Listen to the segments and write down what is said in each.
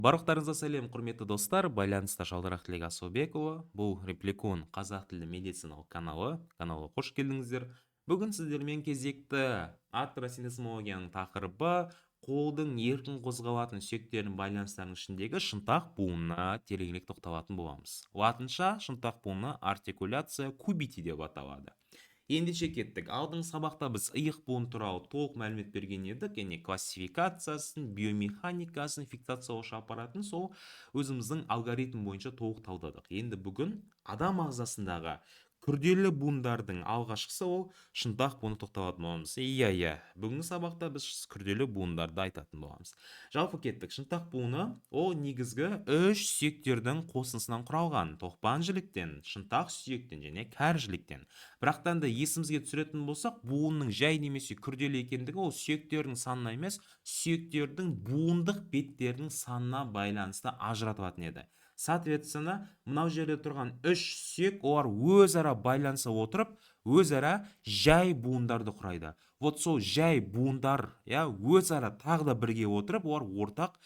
Барлықтарыңызға сәлем, құрметті достар. Байланыста Шалдырақ Тілек Асылбекұлы. Бұл Репликон қазақ тілі медициналық каналы қош келдіңіздер. Бүгін сіздермен кезекті атросинесмологияның тақырыбы қолдың еркін қозғалатын сүйектердің байланыстарының ішіндегі шынтақ буынына тереңірек тоқталатын боламыз. Латынша шынтақ буыны артикуляция кубити деп аталады. Ендеше кеттік. Алдыңғы сабақта біз иық буын туралы толық мәлімет берген едік, яғни классификациясын, биомеханикасын, фиксациялаушы аппаратын сол өзіміздің алгоритм бойынша толық талдадық. Енді бүгін адам ағзасындағы күрделі буындардың алғашқысы ол шынтақ буыны тоқталатын боламыз. Иә, бүгінгі сабақта біз күрделі буындарды айтатын боламыз. Жалпы кеттік. Шынтақ буыны ол негізгі үш сүйектердің қосындысынан құралған: тоқпан жіліктен, шынтақ сүйектен және кәр жіліктен. Бірақтан да есімізге түсіретін болсақ, буынның жай немесе күрделі екендігі ол сүйектердің санына емес, сүйектердің буындық беттердің санына байланысты ажыратылатын еді. Соответственно, мынау жерде тұрған үш сүйек олар өзара байланыса отырып, өзара жай буындарды құрайды. Вот сол жай буындар, өзара тағы да бірге отырып, олар ортақ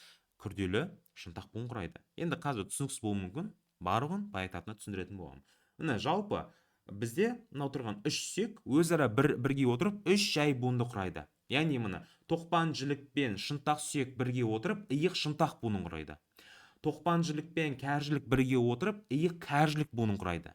күрделі шынтақ буын құрайды. Енді қазір түсініксіз болуы мүмкін, барлығын бай айтатынына түсіндіретін боламын. Міне жалпы бізде мынау тұрған үш сүйек өзара бірге отырып, үш жай буынды құрайды. Яғни міне тоқпан жілік пен шынтақ сүйек бірге отырып, иық шынтақ буынын құрайды. Тоқпан жілік пен кәр жілік бірге отырып, иық кәр жілік буынын құрайды.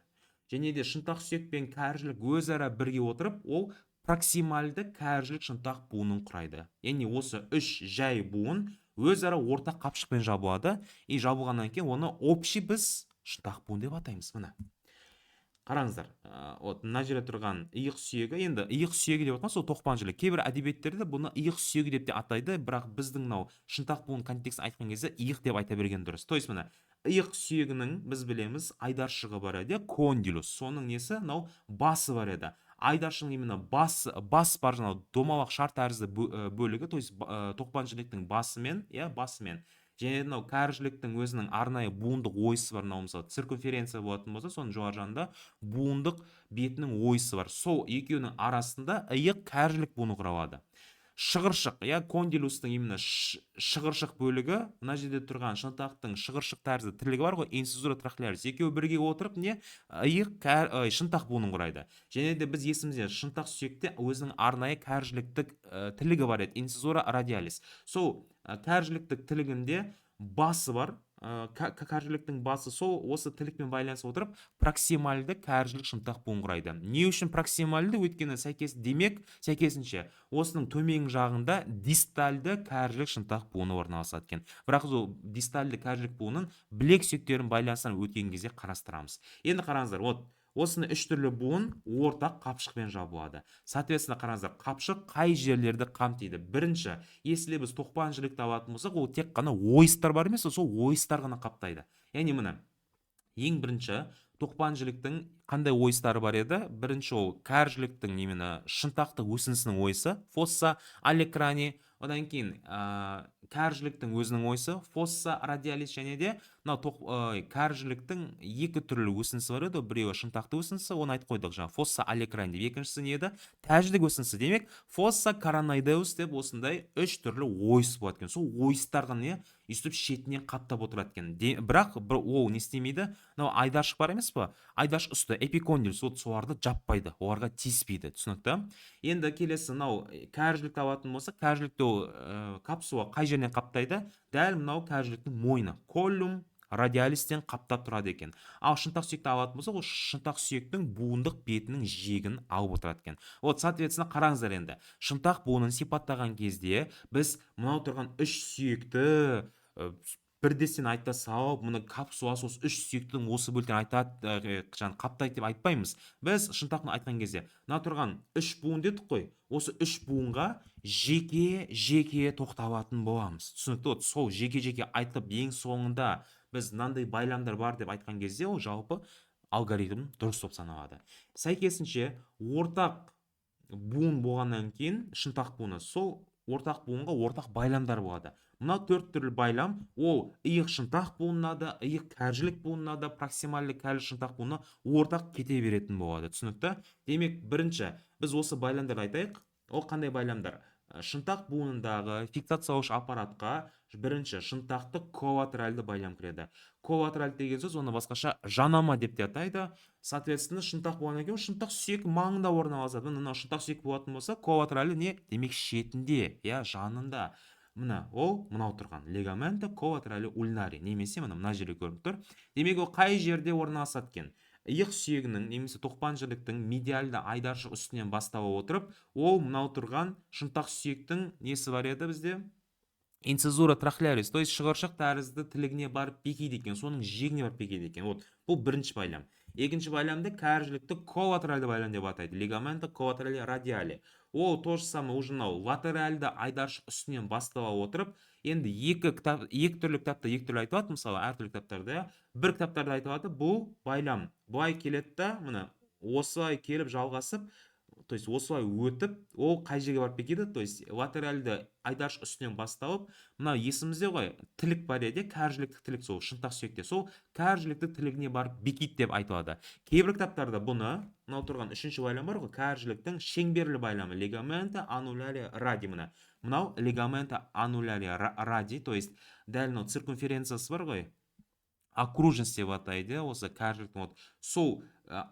Және де шынтақ сүйек пен кәр жілік өзара бірге отырып, ол проксимальды кәр жілік шынтақ буынын құрайды. Яғни осы үш жай буын өзара ортақ қапшықпен жабылады. Жабылғаннан кейін оны общий біз шынтақ буын деп атаймыз. Міне қараңыздар, мына жерде тұрған иық сүйегі, енді иық сүйегі деп атқан сол тоқпан жілік. Кейбір әдебиеттерде бұны иық сүйегі деп те атайды, бірақ біздің мынау шынтақ буын контекстін айтқан кезде иық деп айта берген дұрыс. То есть міне иық сүйегінің біз білеміз айдаршығы бар еді, кондилус. Соның несі мынау басы бар еді. Айдаршының именно бас бар, жаңағы домалақ шар тәрізді бөлігі, то есть тоқпан жіліктің басымен, басымен. Және мынау кәр жіліктің өзінің арнайы буындық ойысы бар, мынау мысалы циркумференция болатын болса, соның жоғары жағында буындық бетінің ойысы бар. Сол екеуінің арасында иық кәр жілік буыны құралады. Шығыршық, кондилустың именно шығыршық бөлігі, мына жерде тұрған шынтақтың шығыршық тәрізді тірлігі бар ғой, инцизура трахеалис. Екеуі бірге отырып иық шынтақ буынын құрайды. Және де біз есімізде шынтақ сүйекте өзінің арнайы кәр жіліктік тірлігі бар еді, инцизура радиалис. Сол кәр жіліктік тірлігінде басы бар, кәр жіліктің басы сол осы тірлікпен байланысып отырып проксимальды кәр жілік шынтақ буын құрайды. Не үшін проксимальды? Өйткені сәйкесінше осының төменгі жағында дистальды кәр жілік шынтақ буыны орналасады екен. Бірақ ол дистальды кәр жілік буынын білек сүйектерінің байланысынан өткен кезде қарастырамыз. Енді қараңыздар, осыны үш түрлі буын ортақ қапшықпен жабылады. Соответственно, қараңыздар, қапшық қай жерлерді қамтиды? Бірінші, если біз тоқпан жілікті алатын болсақ, ол тек қана ойыстар бар емес, сол ойыстар ғана қаптайды. Яғни міне ең бірінші тоқпан жіліктің қандай ойыстары бар еді? Бірінші ол кәр жіліктің именно шынтақтық өсінісінің ойысы, фосса алекрани. Одан кейін кәр жіліктің өзінің ойысы, фосса радиалис. Және де кәр жіліктің екі түрлі өсінісі бар еді. Біреуі шынтақты өсінісі, оны айтып қойдық жаңа, фосса алекрани деп. Екіншісі не еді? Тәждік өсінісі. Демек, фосса короноидеус деп осындай үш түрлі ойыс болады екен. Сол ойыстарға үстіп шетінен қаптап отырады екен. Бірақ ол не істемейді? Айдаршық бар емес пе? Айдаршық үсті эпикондилус, соларды жаппайды, оларға тиіспейді. Түсінікті? Енді келесі кәр жілікті алатын болса, кәр жілікті капсула қай жерінен қаптайды? Дәл мынау кәр жіліктің мойны, коллум радиалистен қаптап тұрады екен. Ал шынтақ сүйекті алатын болса, ол шынтақ сүйектің буындық бетінің жиегін алып отырады екен. Соответственно, қараңыздар енді. Шынтақ буынын сипаттаған кезде біз мынау тұрған үш сүйекті бірдестен айта салып, мұны капсуласы осы үш сүйектің осы бөліктен қаптайды деп айтпаймыз. Біз шынтақны айтқан кезде, мына тұрған үш буын дедік қой, осы үш буынға жеке тоқталатын боламыз. Түсінікті? Сол жеке айтып, ең соңында біз мынандай байламдар бар деп айтқан кезде, ол жалпы алгоритм дұрыс деп саналады. Сәйкесінше ортақ буын болғаннан кейін шынтақ буыны, сол ортақ буынға ортақ байламдар болады. Мына төрт түрлі байлам, ол иық шынтақ буынына да, иық кәр жілік буынына да, проксимальды кәр жілік шынтақ буынына ортақ кете беретін болады. Түсінікті? Демек, бірінші біз осы байламдарды айтайық. Ол қандай байламдар? шынтақ буынындағы фиксациялауыш аппаратқа бірінші шынтақты коллатеральды байлам кіреді. Коллатераль деген сөз оны басқаша жанама деп те атайды. Соответственно, шынтақ болғаннан кейін шынтақ сүйек маңында орналасады. Мына шынтақ сүйек болатын болса, коллатералі не? Демек шетінде, жанында. Ол мынау тұрған лигаменті коллатерали ульнари, немесе мына жерде көрініп тұр. Демек ол қай жерде орналасады екен? Иық сүйегінің немесе тоқпан жіліктің медиальды айдаршық үстінен бастала отырып, ол мынау тұрған шынтақ сүйектің несі бар еді бізде? Инцизура трахлярис, то есть шығыршық тәрізді тілігіне барып бекиді екен, соның жиегіне барып бекиді екен. Бұл бірінші байлам. Екінші байламды кәржілікті коллатеральды байлам деп атайды. Лигаменті коллатерали радиали. Ол то же самое уже латеральды айдаршық үстінен бастала отырып, енді екі түрлі кітапта екі түрлі айтылады, мысалы әртүрлі кітаптарда, бір кітаптарда айтылады, бұл байлам былай келеді да, мына осылай келіп жалғасып, то есть осылай өтіп, ол қай жерге барып бекиді, то есть латеральды айдаршық үстінен басталып, мына есімізде ғой, тілік бар еді, кәржіліктік тілік, сол шынтақ сүйекте, сол кәржіліктік тілігіне барып бекиді деп айтылады. Кейбір кітаптарда бұны, мынау тұрған үшінші байлам бар ғой, кәржіліктің шеңберлі байламы, лигаменті ануляри ради, мынау лигаменті ануляри ради, то есть дәл мынау циркумференциясы бар ғой, окружность деп атайды, осы кәржіліктің сол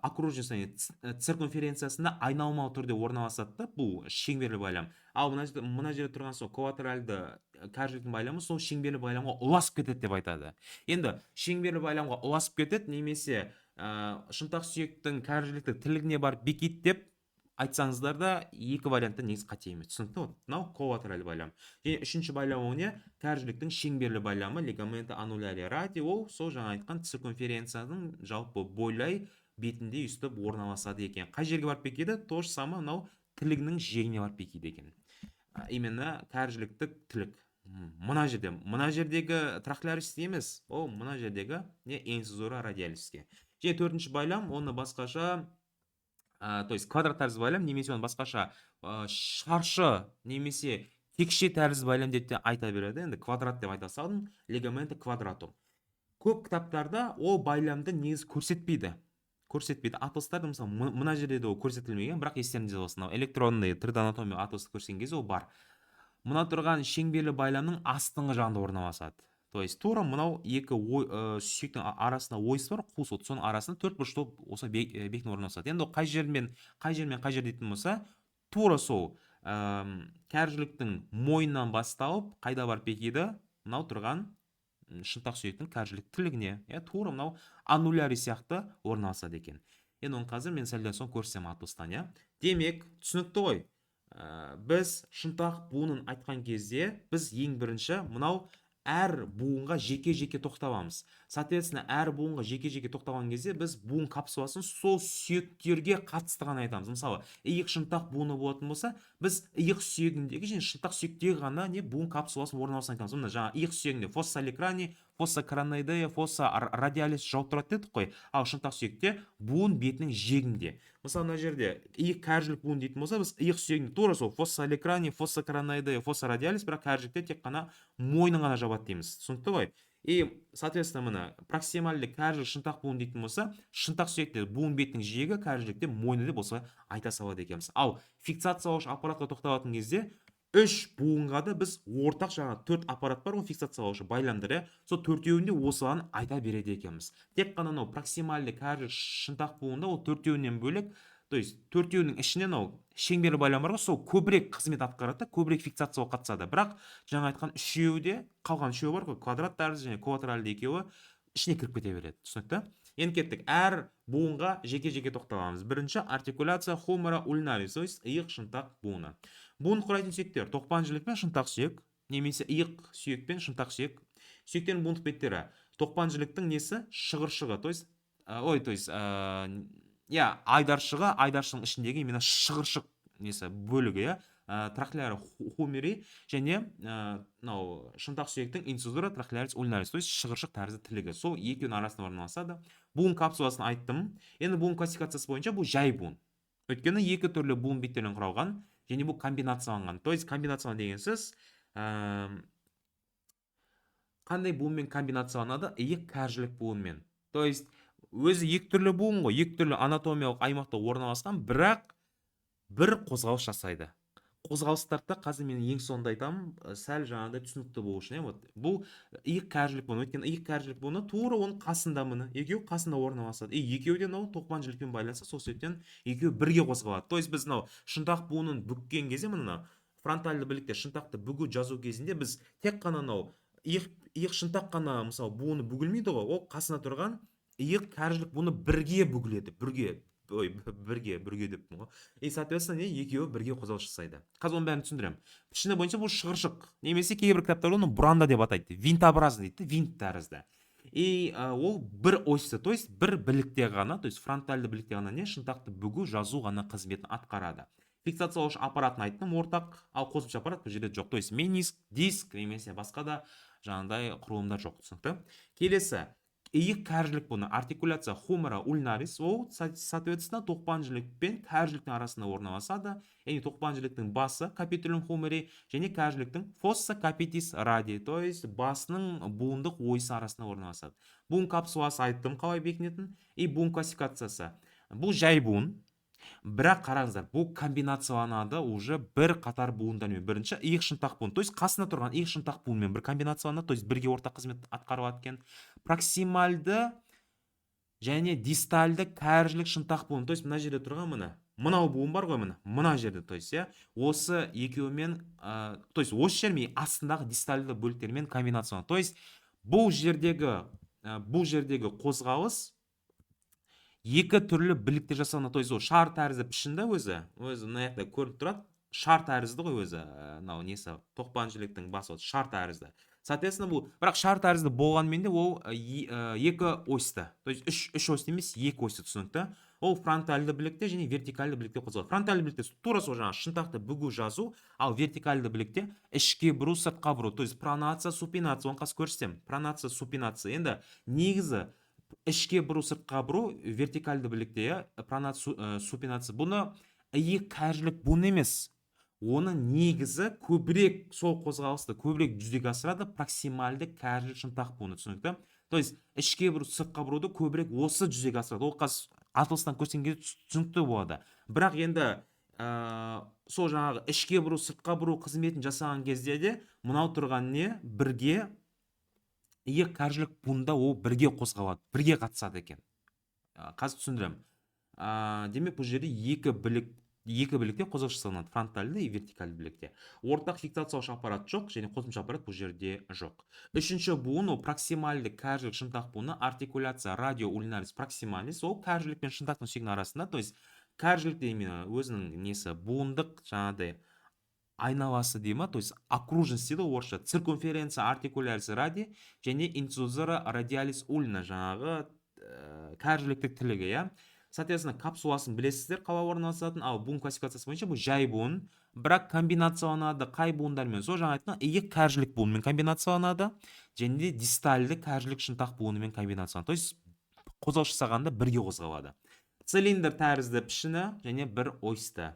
окружность циркумференциясында айналмалы түрде орналасады да, бұл шеңберлі байлам. Ал мына жерде тұрған сол коллатеральды кәржіліктің байламы сол шеңберлі байламға ұласып кетеді деп айтады. Енді шеңберлі байламға ұласып кетеді, немесе шынтақ сүйектің кәржілікті тілігіне барып бекиді деп айтсаңыздар да, екі вариантта негізі қате емес. Түсінікті? Мынау коллатераль байлам. Және үшінші байлам ол не? Кәржіліктің шеңберлі байламы, лигаменті ануляри ради, ол сол жаңа айтқан циркумференцияның жалпы бойлай бетінде үстіп орналасады екен. Қай жерге барып бекиді? То же самое мынау тілігінің жиегіне барып бекиді екен. Именно кәржіліктік тілік. Мына жердегі трахляристе емес, ол мына жердегі не? Инцизура радиалиске. Және төртінші байлам, оны басқаша, то есть квадрат тәрізді байлам, немесе оны басқаша шаршы немесе текше тәрізді байлам деп те айта береді. Енді квадрат деп айта салдым, лигаменті квадратум. Көп кітаптарда ол байламды негіз көрсетпейді. Атластарда мысалы мына жерде ол көрсетілмеген, бірақ естеріңізде болсын, электронный 3D анатомия атласты көрсеткен кезде ол бар. Мына тұрған шеңберлі байламның астыңғы жағында орналасады. То есть тура мынау екі сүйектің арасында ойыс бар, қуыс, соның арасында төрт бұрышты осы бекіне орналасады. Енді қай жермен қай жер дейтін болса, тура сол кәржіліктің мойнынан басталып, қайда барып бекиді? Мынау тұрған шынтақ сүйектің кәржілік тілігіне, тура мынау ануляри сияқты орналасады екен. Енді оны қазір мен сәлден соң көрсем атластан. Демек, түсінікті ғой. Біз шынтақ буынын айтқан кезде, біз ең бірінші мынау әр буынға жеке-жеке тоқталамыз. Соответственно, әр буынға жеке-жеке тоқталған кезде біз буын капсуласын сол сүйектерге қатысты ғана айтамыз. Мысалы, иық шынтақ буыны болатын болса, біз иық сүйегіндегі және шынтақ сүйектегі ғана не буын капсуласын орналасын айтамыз. Мына жаңа иық сүйегінде фосса лекрани, фосса короноидея, фосса радиалис жауып тұрады дедік қой. Ал шынтақ сүйекте буын бетінің жиегінде. Мысалы, мына жерде иық кәржілік буын дейтін болса, біз иық сүйегінде тура сол фосса лекрани, фосса короноидея, фосса радиалис, бірақ кәржілікте тек қана мойнын ғана жабады дейміз. Түсінікті ғой? И, соответственно, мына проксимальды кәржілік шынтақ буын дейтін болса, шынтақ сүйекте буын бетінің жиегі, кәржілікте мойны деп осылай айта салады екенбіз. Ал фиксациялауыш аппаратқа тоқталатын кезде, үш буынға да біз ортақ жаңа төрт аппарат бар, ол фиксациялаушы байламдар, сол төртеуінде осыларын айта береді екенбіз. Тек қана проксимальды кәржілік шынтақ буынында ол төртеуінен бөлек, то есть төртеуінің ішінен шеңберлі байлам бар ғой, сол көбірек қызмет атқарады, көбірек фиксациялауға қатысады. Бірақ жаңа айтқан үшеуде, қалған үшеу бар ғой, квадрат тәрізді және коллатеральды екеуі ішіне кіріп кете береді. Түсінікті? Енді кеттік. Әр буынға жеке-жеке тоқталамыз. Бірінші артикуляция хумора ульнарис, то есть иық шынтақ буыны. Буын құрайтын сүйектер тоқпан жілік пен шынтақ сүйек, немесе иық сүйек пен шынтақ сүйек. Сүйектердің буындық беттері тоқпан жіліктің несі? Шығыршығы, то есть айдаршығы, айдаршының ішіндегі именно шығыршық несі бөлігі, трахляри хумери және шынтақ сүйектің инцизура трахлярис ульнарис, то есть шығыршық тәрізді тілігі. Сол екеуінің арасында орналасады. Буын капсуласын айттым. Енді буын классификациясы бойынша бұл жай буын. Өйткені екі түрлі буын беттерінен құралған, және бұл комбинацияланған. То есть комбинацияланған деген сөз қандай буынмен комбинацияланады? Иық кәржілік буынмен. То есть өзі екі түрлі буын ғой, екі түрлі анатомиялық аймақта орналасқан, бірақ бір қозғалыс жасайды. қозғалыстарда қазір мен ең соңында айтамын, сәл жаңағыдай түсінікті болу үшін, вот бұл иық кәржілік буыны, өйткені иық кәржілік буыны тура оның қасында міне, екеуі қасында орналасады, екеуі де мынау тоқпан жілікпен байланысты, сол себептен екеуі бірге қозғалады. То есть біз мынау шынтақ буынын бүккен кезде мына фронтальды білікте шынтақты бүгу жазу кезінде біз тек қана мынау иық шынтақ қана мысалы буыны бүгілмейді ғой, ол қасына тұрған иық кәржілік буыны бірге бүгіледі, бірге деппін ғой. И соответственно не екеуі бірге қозғалыс жасайды. Қазір оның бәрін түсіндіремін. Пішіні бойынша бұл шығыршық, немесе кейбір кітаптарда оны бұранда деп атайды, винтообразный дейді, винт тәрізді. И ол бір осьті, то есть бір білікте ғана, то есть фронтальды білікте ғана не шынтақты бүгу жазу ғана қызметін атқарады. Фиксациялаушы аппаратын айттым, ортақ, ал қосымша аппарат бұл жерде жоқ. То есть мениск, диск немесе басқа да жаңағыдай құрылымдар жоқ, түсінікті? Келесі иық кәржілік буыны, артикуляция хумера ульнарис, ол соответственно тоқпан жілік пен кәржіліктің арасында орналасады. Яғни тоқпан жіліктің басы капитулум хумери және кәржіліктің фосса капитис ради, то есть басының буындық ойысы арасында орналасады. Буын капсуласы айттым қалай бекінетін, и буын классификациясы. Бұл жай буын. Бірақ қараңыздар, бұл комбинацияланады уже бір қатар буындармен. Бірінші иық шынтақ буын, то есть қасына тұрған иық шынтақ буынмен бір комбинацияланады, то есть бірге ортақ қызмет атқарылады екен. Проксимальды және дистальды кәржілік шынтақ буын, то есть мына жерде тұрған мынау буын бар ғой, мына жерде, то есть осы екеуімен, то есть осы жермен астындағы дистальды бөліктермен комбинацияланады. То есть бұл жердегі қозғалыс екі түрлі білікте жасалынады. То есть ол шар тәрізді пішінді өзі мына жақта көрініп тұрады, шар тәрізді ғой өзі, мынау несі тоқпан жіліктің басы шар тәрізді. Соответственно бұл, бірақ шар тәрізді болғанмен де ол екі осьті, то есть үш осьті емес, екі осьті, түсінікті? Ол фронтальды білікте және вертикальды білікте қозғалады. Фронтальды білікте тура сол жаңа шынтақты бүгу жазу, ал вертикальды білікте ішке бұру, сыртқа бұру, то есть пронация, супинация, оны қас көрсетем. Пронация, супинация. Енді негізі ішке бұру, сыртқа бұру вертикальды білікте, пронация, супинация. Бұны иық кәржілік буын емес. Оны негізі көбірек сол қозғалысты көбірек жүзеге асырады проксимальды кәржілік шынтақ буыны, түсінікті? То есть ішке бұру, сыртқа бұруды көбірек осы жүзеге асырады. Ол қаз атылыстан көрсенге түсінікті болады. Бірақ енді сол жаңағы ішке бұру, сыртқа бұру қызметін жасаған кезде де мынау тұрған не бірге иық кәржілік буында ол бірге қозғалады, бірге қатысады екен. Қазір түсіндірем. Демек бұл жерде екі білікте қозғалыс жасалынады, фронтальды и вертикальды білікте. Ортақ фиксациялаушы аппарат жоқ, және қосымша аппарат бұл жерде жоқ. Үшінші буын, ол проксимальды кәржілік шынтақ буыны, артикуляция радио ульнарис проксималис, ол кәржілік пен шынтақтың сүйегінің арасында, то есть кәржілік деймін өзінің несі буындық жаңағыдай айналасы дейма, то есть окружность дейді орысша, циркумференция артикулярис ради және инцизура радиалис ульна, жаңағы кәржіліктік тілігі, я. Соответственно, капсуласын білесіздер қалай орналасатын, ал буын классификациясы бойынша бұл жай буын, бірақ комбинацияланады қай буындармен? Сол жаңа айтқан иық кәржілік буынымен комбинацияланады, және де дистальды кәржілік шынтақ буынымен комбинацияланады. То есть қозғалыс жасағанда бірге қозғалады. Цилиндр тәрізді пішіні және бір осьті.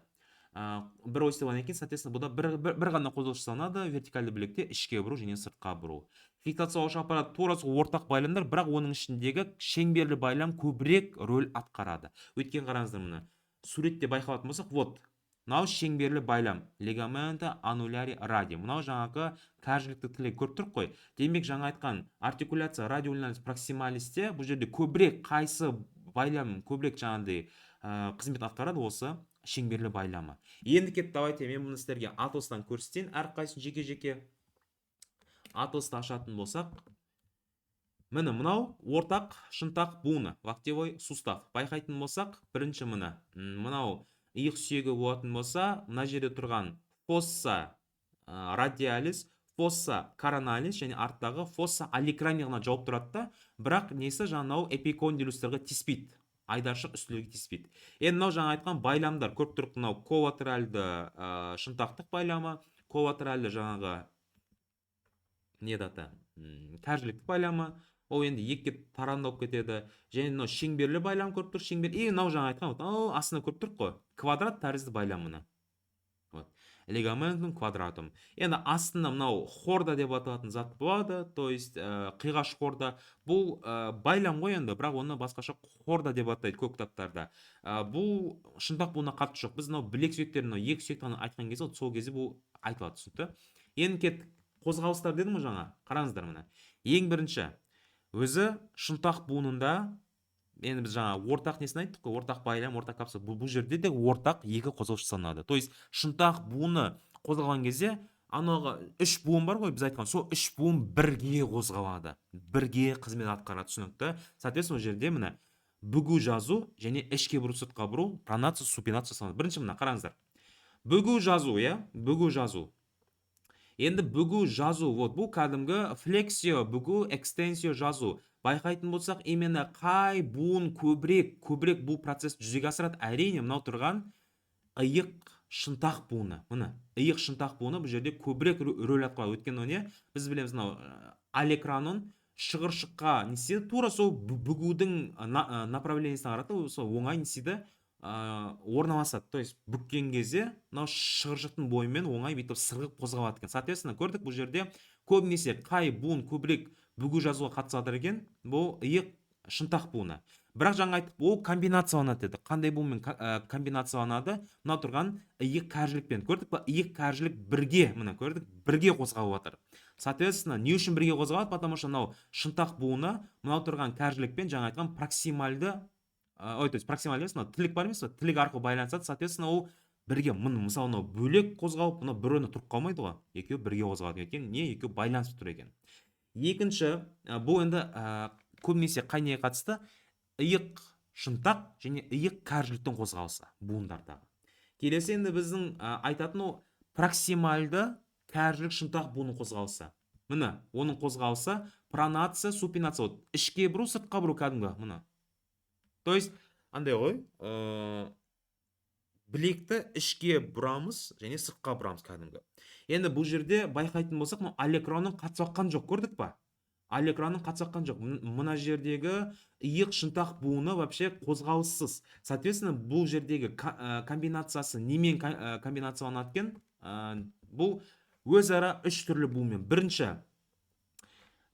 Бір осьті болғаннан кейін, соответственно, бұда бір ғана қозғалыс жасалынады, вертикальды білікте ішке бұру және сыртқа бұру. Фиксациялаушы аппарат тура сол ортақ байламдар, бірақ оның ішіндегі шеңберлі байлам көбірек рөл атқарады. Өткен қараңыздар мұны. Суретте байқалатын болсақ, вот, мынау шеңберлі байлам, лигамента ануляри ради. Мынау жаңағы кәржілікті тілі көріп тұрық қой. Демек жаңа айтқан артикуляция радиолинарис проксималисте бұл жерде көбірек қайсы байлам көбірек жаңағыдай қызмет атқарады, осы шеңберлі байламы. Енді кет, давайте мен бұны сіздерге атылыстан көрсетейін, әрқайсысын жеке-жеке. Атылысты ашатын болсақ, мынау ортақ шынтақ буыны, локтевой сустав. Байқайтын болсақ, бірінші мынау иық сүйегі болатын болса, мына жерде тұрған фосса радиалис, фосса короналис және арттағы фосса аликранияғына жауап тұрады, бірақ несі жаңау эпикондилустарға тиспейді, айдаршық үстілерге тиспейді. Енді мынау жаңа айтқан байламдар көріп тұрық, мынау коллатеральды шынтақтық байламы, коллатеральды жаңағы не дата кәржіліктік байламы, ол енді екіге тарандалып кетеді. Және мынау шеңберлі байлам көріп тұр, шеңбер. И мынау жаңа айтқан, астында көріп тұрық қой, квадрат тәрізді байламына. лигаментум квадратум. Енді астында мынау хорда деп аталатын зат болады, то есть қиғаш хорда. Бұл байлам ғой енді, бірақ оны басқаша хорда деп атайды көп кітаптарда. Бұл шынтақ буына қатысы жоқ. Біз мынау білек сүйектерін, мынау екі сүйекті айтқан кезде сол кезде бұл айтылады, түсінікті? Енді кеттік. Қозғалыстар дедім ғой жаңа. Қараңыздар мына. Ең бірінші, өзі шынтақ буынында, енді біз жаңа ортақ несін айттық қой, ортақ байлам, ортақ капсула. Бұл жерде де ортақ екі қозғаушы саналады. То есть шынтақ буыны қозғалған кезде анауға үш буын бар ғой, біз айтқан, сол үш буын бірге қозғалады, бірге қызмет атқарады, түсінікті? Соответственно, ол жерде міне бүгу жазу және ішке бұру сыртқа бұру, пронация супинация саналады. Бірінші мына қараңыздар. Бүгу жазу, бүгу жазу. Енді бүгу жазу, вот бұл кәдімгі флексио, бүгу, экстенсио жазу. Байқайтын болсақ, именно қай буын көбірек бұл процесс жүзеге асырады? Әрине, мынау тұрған иық шынтақ буыны. Міне, иық шынтақ буыны бұл жерде көбірек рөл атқарады. Өйткені не? Біз білеміз, мынау алекранын шығыршыққа не істейді? Тура сол бүгудің направлениесіне қарата, сол оңай не істейді? Орналасады. То есть бүккен кезде мынау шығыршықтың бойымен оңай бүйтіп сырғып қозғалады екен. Соответственно, көрдік, бұл жерде көбінесе қай буын көбірек бүгу жазуға қатысады екен? Бұл иық шынтақ буыны. Бірақ жаңа айттық, ол комбинацияланады деді. Қандай буынмен комбинацияланады? Мынау тұрған иық кәржілікпен. Көрдік па? Иық кәржілік бірге, мына көрдік, бірге қозғалып жатыр. Соответственно, не үшін бірге қозғалады? Потому что мынау шынтақ буыны мынау тұрған кәржілікпен жаңа айтқан проксимальды, то есть проксимальды емес, мына тілік бар емес, тілік арқылы байланысады. Соответственно, ол бірге, мысалы мынау бөлек қозғалып, мынау бір орында тұрып қалмайды ғой. Екеуі бірге қозғалады екен. Не? Екеуі байланысып тұр екен. Екінші, бұл енді көбінесе қай неге қатысты? Иық шынтақ және иық кәржіліктің қозғалысы буындардағы. Келесі енді біздің айтатын ол проксимальды кәржілік шынтақ буының қозғалысы. Міне, оның қозғалысы пронация, супинация. Ішке бұру, сыртқа бұру кәдімгі. Міне. То есть, андай ғой, білекті ішке бұрамыз және сыртқа бұрамыз кәдімгі. Енді бұл жерде байқайтын болсақ, алекранның қатысқан жоқ, көрдік па? Алекранның қатысқан жоқ. Мына жердегі иық шынтақ буыны вообще қозғалыссыз. Соответственно, бұл жердегі комбинациясы немен комбинацияланады екен? Бұл өзара үш түрлі буынмен. Бірінші,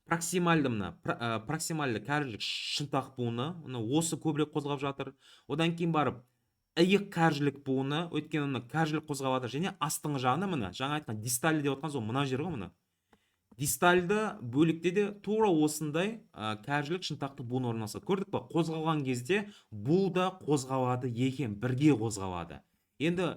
проксимальды кәржілік шынтақ буыны, осы көбірек қозғалып жатыр. Одан кейін барып иық кәржілік буыны, өйткені кәржілік қозғалып жатыр, және астыңғы жағына, міне жаңа айтқан дистальды деп отқан сол мына жер ғой, міне. Дистальды бөлікте де тура осындай кәржілік шынтақты буын орналасады. Көрдік па? Қозғалған кезде бұл да қозғалады екен, бірге қозғалады. Енді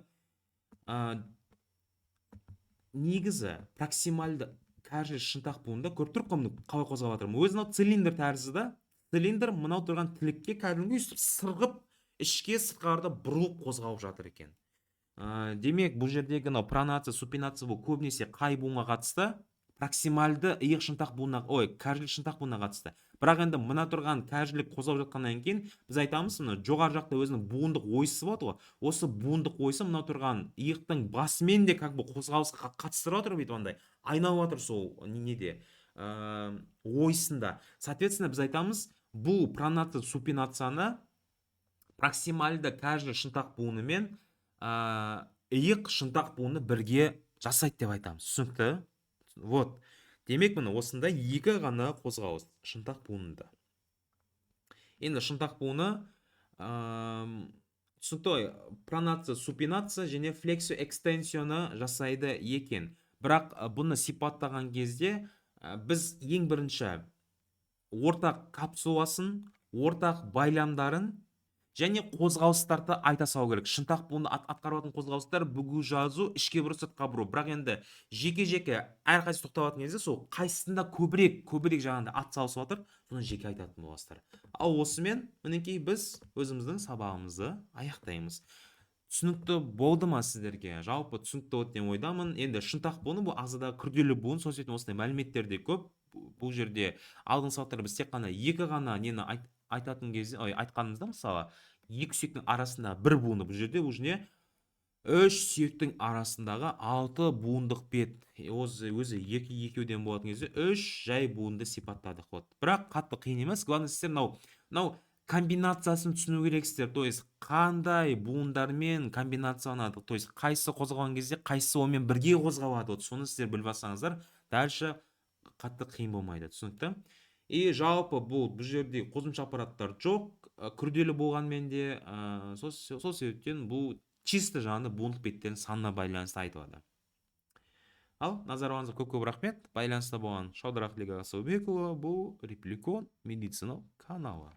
негізі проксимальды кәржілік шынтақ буынында көріп тұрып қалмын қалай қозғалып жатыр. Өзі мынау цилиндр тәрізді да. Цилиндр мынау тұрған тілікке кәдімгі сырғып, ішке сыртқарда бұрылып қозғалып жатыр екен. Демек, бұл жердегі пронация, супинация бұл көбінесе қай буынға қатысты? Проксимальды иық шынтақ буынына, кәржілік шынтақ буынына қатысты. Бірақ енді мына тұрған кәржілік қозғалып жатқаннан кейін біз айтамыз, жоғары жақта өзінің буындық ойысы болады ғой. Осы буындық ойысы мына тұрған иықтың басымен де как бы қозғалысқа қатыстырып отыр, бүйтіп андай айналып отыр сол неде ойысында. Соответственно, біз айтамыз, бұл пронация, супинацияны проксимальды кәржілік шынтақ буыны мен иық шынтақ буыны бірге жасайды деп айтамыз. Түсінікті? Вот. Демек, міне осында екі ғана қозғалыс шынтақ буынында. Енді шынтақ буыны түсінікті, пронация, супинация және флексио, экстенсионы жасайды екен. Бірақ бұны сипаттаған кезде біз ең бірінші ортақ капсуласын, ортақ байламдарын және қозғалыстарды айта салу керек. Шынтақ буынды атқаратын қозғалыстар бүгу жазу, ішке бұру, сыртқа бұру. Бірақ енді жеке-жеке әрқайсысы тоқталатын кезде сол қайсысында көбірек жағында ат салысып отыр, соны жеке айтатын боласыздар. Ал осымен мінекей біз өзіміздің сабағымызды аяқтаймыз. Түсінікті болды ма сіздерге? Жалпы түсінікті болды деп ойдамын. Енді шынтақ буыны бұл ағзадағы күрделі буын, сол себептен осындай мәліметтер де көп. Бұл жерде алдыңғы сабақтарда біз тек қана екі ғана нені айтатын кезде, айтқанымызда мысалы, екі сүйектің арасында бір буыны, бұл жерде уже үш сүйектің арасындағы 6 буындық бет. Өзі екеуден болатын кезде үш жай буынды сипаттадық. Бірақ қатты қиын емес. Главное сіздер мынау комбинациясын түсіну керексіздер. То есть қандай буындармен комбинацияланады, то есть қайсы қозғалған кезде қайсы онымен бірге қозғалады. Вот соны сіздер біліп алсаңыздар, дальше қатты қиын болмайды. Түсінікті? И жалпы бұл жерде қосымша аппараттар жоқ, күрделі болғанмен де, сол себептен бұл чисто жаңағы буындық беттердің санына байланысты айтылады. Ал назарларыңызға көп рахмет. Байланыста болған Шалдырақ Асаубекұлы, бұл Репликон медициналық каналы.